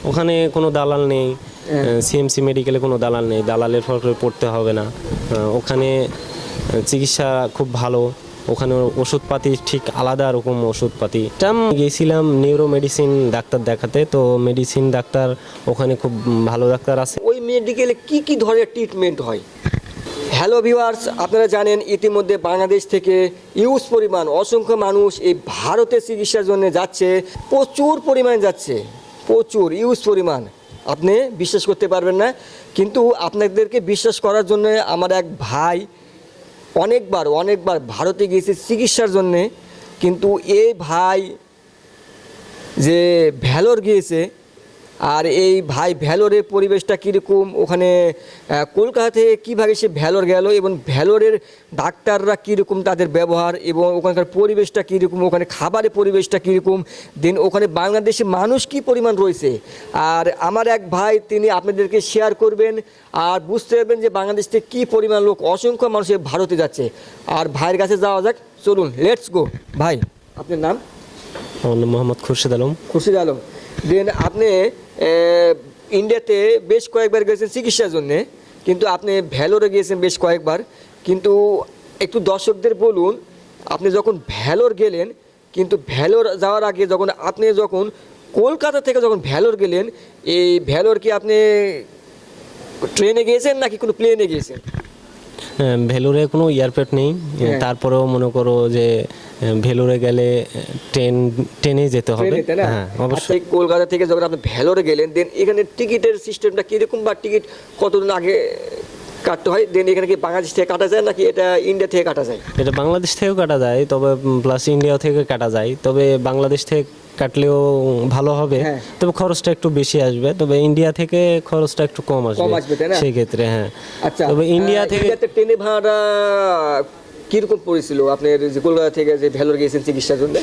ওখানে কোনো দালাল নেই, সিএমসি মেডিকেলে কোনো দালাল নেই, দালালের ফলে পড়তে হবে না। ওখানে চিকিৎসা খুব ভালো, ওখানে ওষুধপাতি ঠিক আলাদা রকম ওষুধপাতি। গিয়েছিলাম নিউরো মেডিসিন ডাক্তার দেখাতে, তো মেডিসিন ডাক্তার ওখানে খুব ভালো ডাক্তার আছে। ওই মেডিকেলে কি কি ধরনের ট্রিটমেন্ট হয়? হ্যালো ভিউয়ার্স, আপনারা জানেন ইতিমধ্যে বাংলাদেশ থেকে ইউজ পরিমাণ অসংখ্য মানুষ এই ভারতে চিকিৎসার জন্য যাচ্ছে, প্রচুর পরিমাণে যাচ্ছে, প্রচুর ইউজ পরিমাণ। আপনি বিশ্বাস করতে পারবেন না, কিন্তু আপনাদেরকে বিশ্বাস করার জন্য আমার এক ভাই অনেকবার ভারতে গিয়েছে চিকিৎসার জন্যে। কিন্তু এই ভাই যে ভ্যালোর গিয়েছে, আর এই ভাই ভ্যালোরের পরিবেশটা কীরকম, ওখানে কলকাতা থেকে কীভাবে সে ভ্যালোর গেল এবং ভ্যালোরের ডাক্তাররা কীরকম তাদের ব্যবহার এবং ওখানকার পরিবেশটা কীরকম, ওখানে খাবারের পরিবেশটা কীরকম, দেন ওখানে বাংলাদেশে মানুষ কী পরিমাণ রয়েছে, আর আমার এক ভাই তিনি আপনাদেরকে শেয়ার করবেন আর বুঝতে পারবেন যে বাংলাদেশ থেকে কী পরিমাণ লোক, অসংখ্য মানুষ ভারতে যাচ্ছে। আর ভাইয়ের কাছে যাওয়া যাক, চলুন, লেটস গো। ভাই, আপনার নাম? আমার নাম মোহাম্মদ খুরশিদ আলম। খুরশিদ আলম। দেন আপনি ইন্ডিয়াতে বেশ কয়েকবার গেছেন চিকিৎসার জন্যে, কিন্তু আপনি ভ্যালোরে গিয়েছেন বেশ কয়েকবার। কিন্তু একটু দর্শকদের বলুন, আপনি যখন ভ্যালোর গেলেন, কিন্তু ভ্যালোর যাওয়ার আগে আপনি যখন কলকাতা থেকে যখন ভ্যালোর গেলেন, এই ভ্যালোর কি আপনি ট্রেনে গিয়েছেন নাকি কোনো প্লেনে গিয়েছেন? ভেলোরে কোনো এয়ারপোর্ট নেই, তারপরেও মনে করো যে ভেলোরে গেলে ট্রেনে যেতে হবে। হ্যাঁ, অবশ্যই। কলকাতা থেকে যখন আপনি ভ্যালোরে গেলেন, দেন এখানে টিকিটের সিস্টেমটা কীরকম, বা টিকিট কতদিন আগে কাটতে হয়? দেন এখানে কি বাংলাদেশ থেকে কাটা যায় নাকি এটা ইন্ডিয়া থেকে কাটা যায়? এটা বাংলাদেশ থেকেও কাটা যায়, তবে প্লাস ইন্ডিয়া থেকে কাটা যায়। তবে বাংলাদেশ থেকে কাটলেও ভালো হবে, তবে খরচটা একটু বেশি আসবে। তবে ইন্ডিয়া থেকে খরচটা একটু কম আসবে সেই ক্ষেত্রে। হ্যাঁ, আচ্ছা। তবে ইন্ডিয়া থেকে ট্রেনে ভাড়া কিরকম পড়েছিল আপনার যে কলকাতা থেকে যে ভ্যালোর গিয়েছেন চিকিৎসার জন্য?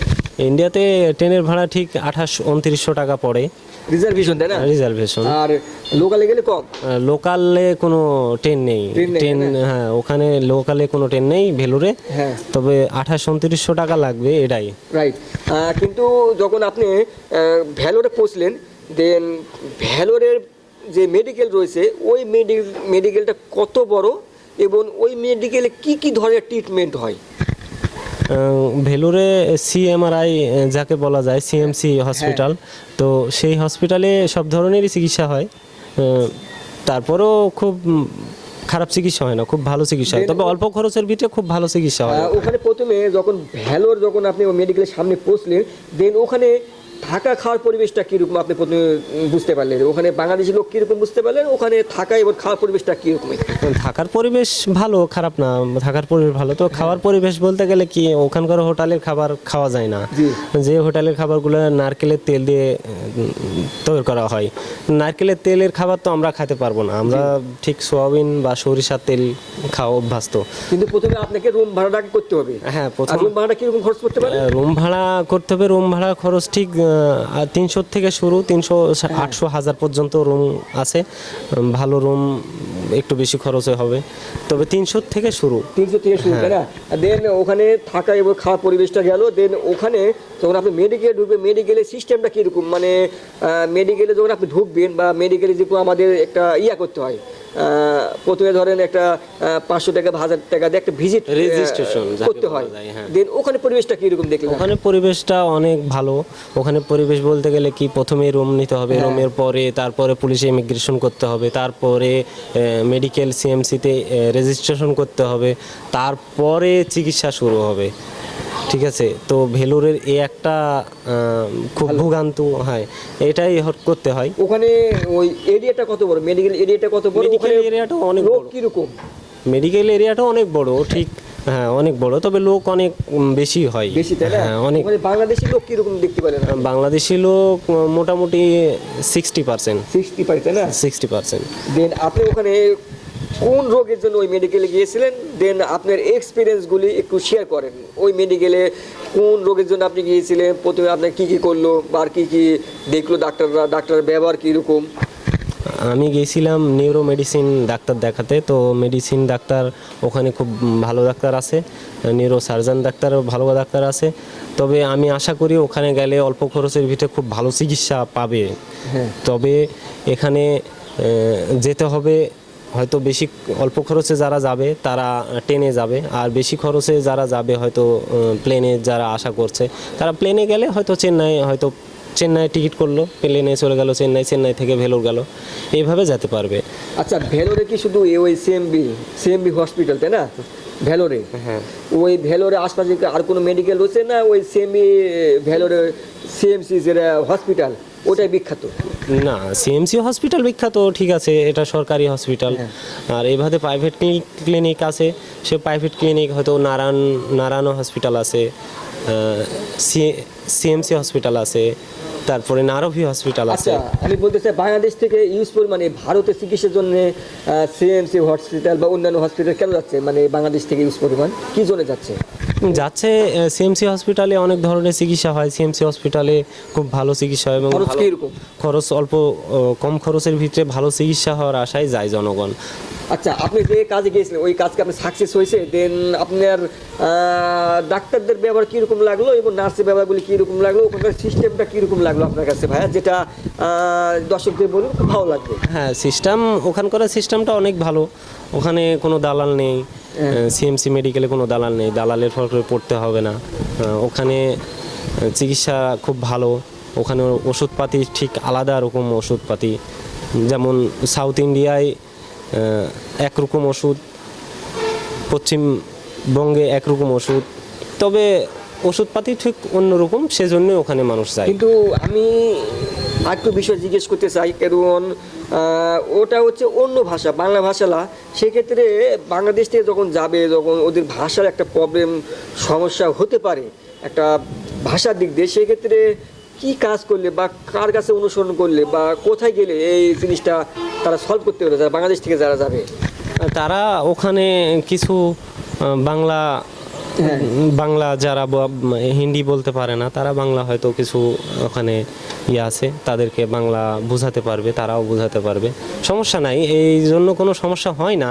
ইন্ডিয়াতে ট্রেনের ভাড়া ঠিক 28-2900 টাকা পড়ে, রিজার্ভেশন, তাই না? রিজার্ভেশন। আর লোকালে গেলে কম? লোকালে কোনো ট্রেন নেই, হ্যাঁ, ওখানে লোকালে কোনো ট্রেন নেই ভেলোরে। তবে 28-2900 টাকা লাগবে, এটাই রাইট। কিন্তু যখন আপনি ভ্যালোরে পৌঁছলেন, দেন ভ্যালোরের যে মেডিকেল রয়েছে, ওই মেডিকেলটা কত বড় এবং ওই মেডিকেলে কি কি ধরনের ট্রিটমেন্ট হয়? ভেলোরে সিএমআরআই যাকে বলা যায়, সিএমসি হসপিটাল, তো সেই হসপিটালে সব ধরনেরই চিকিৎসা হয়। তারপরেও খুব খারাপ চিকিৎসা হয় না, খুব ভালো চিকিৎসা হয়, তবে অল্প খরচের ভিতরে খুব ভালো চিকিৎসা হয়। ওখানে প্রথমে যখন ভ্যালোর যখন আপনি মেডিকেলের সামনে পৌঁছলেন, দেন ওখানে থাকা খাওয়ার পরিবেশটা কীরকম আপনি প্রথমে বুঝতে পারলেন? ওখানে বাংলাদেশি লোক কীরকম বুঝতে পারলেন? ওখানে থাকা এবং খাওয়ার পরিবেশটা কীরকম? থাকার পরিবেশ ভালো, খারাপ না, থাকার পরিবেশ ভালো। তো খাওয়ার পরিবেশ বলতে গেলে কি, ওখানকার হোটেলের খাবার খাওয়া যায় না। যে হোটেলের খাবারগুলো নারকেলের তেল দিয়ে তৈরি করা হয়, নারকেলের তেলের খাবার তো আমরা খেতে পারবো না, আমরা ঠিক সোয়াবিন বা সরিষার তেল খাওয়া অভ্যস্ত। কিন্তু প্রথমে আপনাকে রুম ভাড়াটা করতে হবে। হ্যাঁ, প্রথম রুম ভাড়াটা কীরকম খরচ করতে পারে? রুম ভাড়া করতে হবে, রুম ভাড়া খরচ ঠিক 300 থেকে শুরু, 300, 800, 1000 পর্যন্ত রুম আছে। ভালো রুম একটু বেশি খরচে হবে, তবে 300 থেকে শুরু। 300 থেকে শুরু, তাই না? দেন ওখানে থাকা এবং খাওয়ার পরিবেশটা গেল। দেন ওখানে যখন আপনি মেডিকেলে ঢুকবেন, মেডিকেলের সিস্টেমটা কীরকম, মানে মেডিকেলে যখন আপনি ঢুকবেন বা মেডিকেলে যে আমাদের একটা করতে হয়, প্রথমে ধরেন একটা 500 টাকা বা 1000 টাকা দিয়ে একটা ভিজিট রেজিস্ট্রেশন করতে হয়। দেন ওখানে পরিবেশটা কীরকম দেখলেন? ওখানে পরিবেশটা অনেক ভালো। ওখানে পরিবেশ বলতে গেলে কি, প্রথমে রুম নিতে হবে, রুমের পরে তারপরে পুলিশে ইমিগ্রেশন করতে হবে, তারপরে মেডিকেল সিএমসিতে রেজিস্ট্রেশন করতে হবে, তারপরে চিকিৎসা শুরু হবে। ঠিক আছে, তো ভেলোরের এই একটা খুব ভোগান্ত হয়, এটাই করতে হয়। ওখানে ওই এরিয়াটা কত বড়? মেডিকেল এরিয়াটা কত বড়? মেডিকেল এরিয়াটা অনেক বড়। কিরকম? মেডিকেল এরিয়াটা অনেক বড়, ঠিক, হ্যাঁ, অনেক বড়, তবে লোক অনেক বেশি হয়। হ্যাঁ, অনেক। বাংলাদেশি লোক কিরকম দেখতে পারেন? বাংলাদেশি লোক মোটামুটি 60%। 60%, তাই না? 60%। দেন আপনি ওখানে কোন রোগের জন্য ওই মেডিকেলে গিয়েছিলেন? দেন আপনার এক্সপিরিয়েন্সগুলি একটু শেয়ার করেন। ওই মেডিকেলে কোন রোগের জন্য আপনি গিয়েছিলেন, প্রথমে আপনার কী কী করলো বা কি কি দেখলো ডাক্তাররা, ডাক্তারের ব্যবহার কীরকম? আমি গেছিলাম নিউরো মেডিসিন ডাক্তার দেখাতে। তো মেডিসিন ডাক্তার ওখানে খুব ভালো ডাক্তার আছে, নিউরো সার্জন ডাক্তারও ভালো ডাক্তার আছে। তবে আমি আশা করি ওখানে গেলে অল্প খরচের ভিতরে খুব ভালো চিকিৎসা পাবে। তবে এখানে যেতে হবে হয়তো বেশি, অল্প খরচে যারা যাবে তারা ট্রেনে যাবে, আর বেশি খরচে যারা যাবে হয়তো প্লেনে যারা আশা করছে তারা প্লেনে গেলে হয়তো চেন্নাই টিকিট করলো, প্লেনে চলে গেল চেন্নাই, চেন্নাই থেকে ভেলোর গেল, এইভাবে যেতে পারবে। আচ্ছা, ভেলোরে কি শুধু ওই সিএমবি হসপিটাল, তাই না? ভেলোরে, হ্যাঁ, ওই ভেলোরে আশপাশে কি আর কোনো মেডিকেল রয়েছে না? ওই ভেলোরে সিএমসি যেটা হসপিটাল ওটাই বিখ্যাত? না, সিএমসি হসপিটাল বিখ্যাত ঠিক আছে, এটা সরকারি হসপিটাল। আর এইভাবে প্রাইভেট ক্লিনিক আছে, সে প্রাইভেট ক্লিনিক হয়তো নারায়ণ হসপিটাল আছে, সিএমসি হসপিটাল আছে, তারপরে নারভি হসপিটাল আছে। আচ্ছা, আমি বলতে চাই বাংলাদেশ থেকে ইউজ পরিমাণে ভারতে চিকিৎসার জন্য সিএমসি হসপিটাল বা অন্যান্য হসপিটাল কেন যাচ্ছে? মানে বাংলাদেশ থেকে ইউজ পরিমাণ কি জন্য যাচ্ছে? সিএমসি হসপিটালে অনেক ধরনের চিকিৎসা হয়, সিএমসি হসপিটালে খুব ভালো চিকিৎসা হয় এবং খরচ কিরকম? খরচ অল্প, কম খরচের ভিতরে ভালো চিকিৎসা হওয়ার আশায় যায় জনগণ। আচ্ছা, আপনি যে কাজে গিয়েছিলেন ওই কাজকে আপনি সাকসেস হয়েছে? দেন আপনার ডাক্তারদের ব্যবহার কীরকম লাগলো এবং নার্সের ব্যবহারগুলি কীরকম লাগলো, ওখানকার সিস্টেমটা কীরকম লাগলো আপনার কাছে ভাইয়া, যেটা দর্শকদের বলুন খুব ভালো লাগবে? হ্যাঁ, ওখানকার সিস্টেমটা অনেক ভালো। ওখানে কোনো দালাল নেই, সিএমসি মেডিকেলে কোনো দালাল নেই, দালালের ফলে পড়তে হবে না। ওখানে চিকিৎসা খুব ভালো, ওখানে ওষুধপাতি ঠিক আলাদা রকম ওষুধপাতি, যেমন সাউথ ইন্ডিয়ায় একরকম ওষুধ, পশ্চিমবঙ্গে একরকম ওষুধ, তবে ওষুধপাতি ঠিক অন্যরকম, সেজন্য ওখানে মানুষ যায়। কিন্তু আমি একটু বিষয় জিজ্ঞেস করতে চাই, কারণ ওটা হচ্ছে অন্য ভাষা, বাংলা ভাষা না। সেক্ষেত্রে বাংলাদেশ থেকে যখন যাবে, যখন ওদের ভাষার একটা প্রবলেম সমস্যা হতে পারে একটা ভাষার দিক দিয়ে, সেক্ষেত্রে কি কাজ করলে বা কার কাছে অনুসরণ করলে বা কোথায় গেলে এই জিনিসটা তারা সলভ করতে পারবে, যারা বাংলাদেশ থেকে যারা যাবে? তারা ওখানে কিছু বাংলা যারা হিন্দি বলতে পারে না, তারা বাংলা হয়তো কিছু ওখানে আছে, তাদেরকে বাংলা বোঝাতে পারবে, তারাও বোঝাতে পারবে, সমস্যা নাই, এই জন্য কোনো সমস্যা হয় না।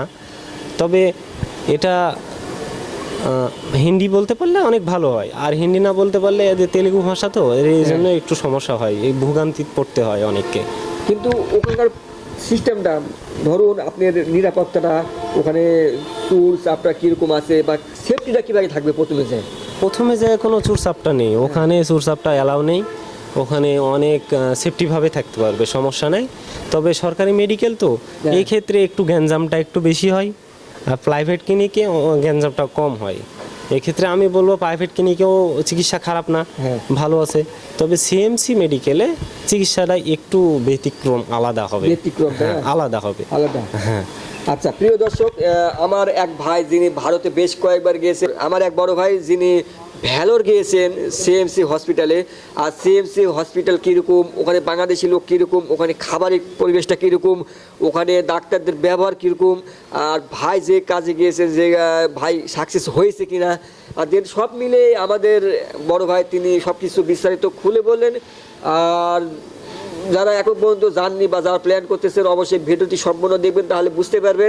তবে এটা হিন্দি বলতে পারলে অনেক ভালো হয়, আর হিন্দি না বলতে পারলে এদের তেলেগু ভাষা তো, এই জন্য একটু সমস্যা হয়, এই ভোগান্তি পড়তে হয় অনেককে। কিন্তু ওখানকার সিস্টেমটা, ধরুন আপনার নিরাপত্তাটা, ওখানে টুলস আপনার কীরকম আছে বা সেফটিটা কীভাবে থাকবে? প্রথমে যে কোনো চুরচাপটা নেই ওখানে, চুরচাপটা অ্যালাউ নেই ওখানে, অনেক সেফটিভাবে থাকতে পারবে, সমস্যা নেই। তবে সরকারি মেডিকেল তো, এই ক্ষেত্রে একটু গ্যাঞ্জামটা একটু বেশি হয়, আর প্রাইভেট ক্লিনিকে গ্যাঞ্জামটা কম হয়। এক্ষেত্রে আমি বলবো প্রাইভেট ক্লিনিকেও চিকিৎসা খারাপ না, ভালো আছে। তবে সিএমসি মেডিকেলে চিকিৎসাটা একটু ব্যতিক্রম, আলাদা হবে, আলাদা হবে। হ্যাঁ। আচ্ছা, প্রিয় দর্শক, আমার এক ভাই যিনি ভারতে বেশ কয়েকবার গিয়েছেন, আমার এক বড় ভাই যিনি ভ্যালোর গিয়েছেন সিএমসি হসপিটালে। আর সিএমসি হসপিটাল কীরকম, ওখানে বাংলাদেশি লোক কীরকম, ওখানে খাবারের পরিবেশটা কীরকম, ওখানে ডাক্তারদের ব্যবহার কীরকম, আর ভাই যে কাজে গিয়েছেন যে ভাই সাকসেস হয়েছে কিনা, আর দেন সব মিলে আমাদের বড় ভাই তিনি সব কিছু বিস্তারিত খুলে বললেন। আর যারা এখন পর্যন্ত যাননি বা যারা প্ল্যান করতেছেন, অবশ্যই ভিডিওটি সম্পূর্ণ দেখবেন, তাহলে বুঝতে পারবেন।